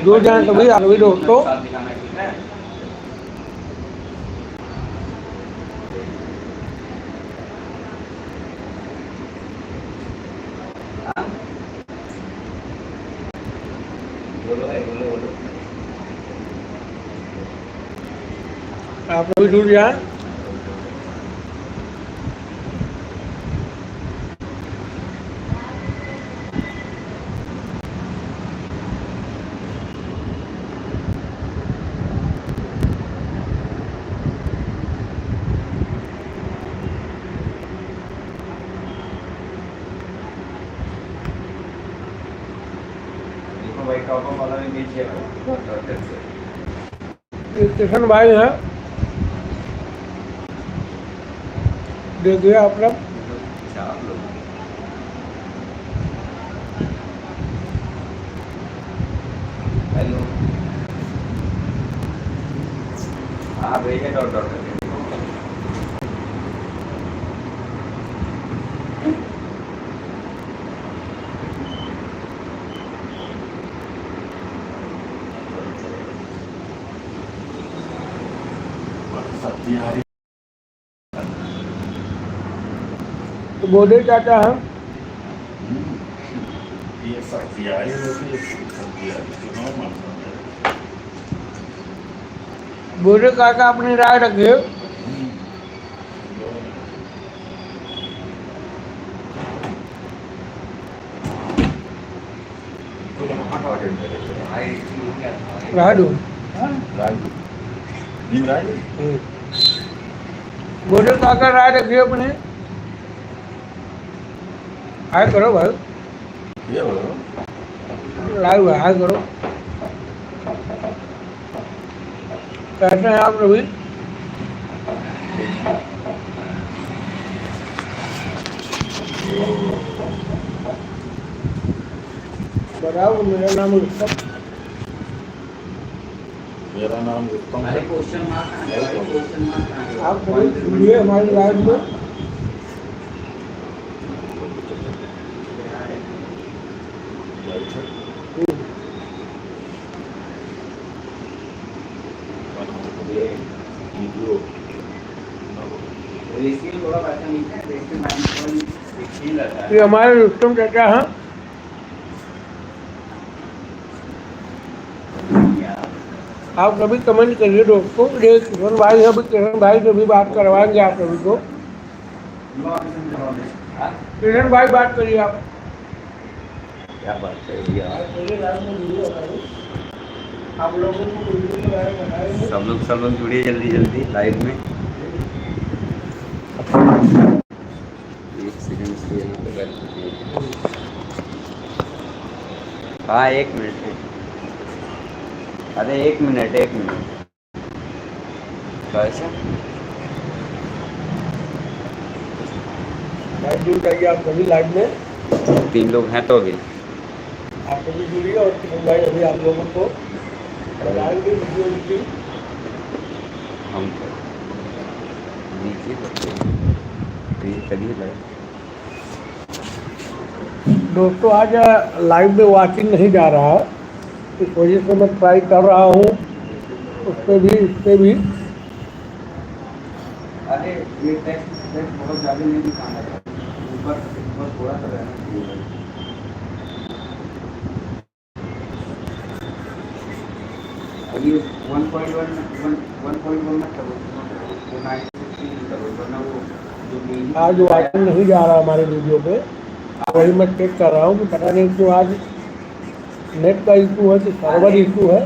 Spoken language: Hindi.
दूर जाए तो भी दोस्तों आप लोग भी दूर जाए। स्टेशन भाई है, देखिए आप लोग तो बोले चाचा है बोले काका अपनी राय रखिए। राजू बोले काका राय रखिए अपने। हाय करो भाई, लाइव है, हाय करो। कैसे हैं आप रवि? बताओ। मेरा नाम उत्तम। मेरा नाम उत्तम है। आप जुड़िए हमारी लाइव में। ये हमारे उत्तम चाचा हैं। आप कभी कमेंट करिए दोस्तों। ये किशन भाई है, अभी किशन भाई से भी बात करवाएंगे आप सभी को। किशन भाई बात करिए आप। क्या बात करिए आप लोगों को सब लोग जुड़िए जल्दी जल्दी लाइव में। एक सेकंड से यहाँ पे बैठ सकते। हाँ 1 मिनट। अरे 1 मिनट कैसे लाइव जुड़ जाइए आप सभी लाइव में। 3 लोग हैं तो अभी आप सभी जुड़िए और किशन भाई अभी आप लोगों को बताएंगे वीडियो की। हम नीचे चलिए लाइव। दोस्तों आज लाइव में वाचिंग नहीं जा रहा है, इस वजह से मैं ट्राई कर रहा हूँ उस पर भी इस पर भी। अरे ये टेक्स्ट बहुत ज़्यादा नहीं दिखाना है, ऊपर थोड़ा सा रहना चाहिए। ये 1.1 मत करो, आज वाचिंग नहीं जा रहा हमारे वीडियो पे, वही मैं चेक कर रहा हूँ कि पता नहीं क्यों आज नेट का इशू है कि सर्वर इशू है।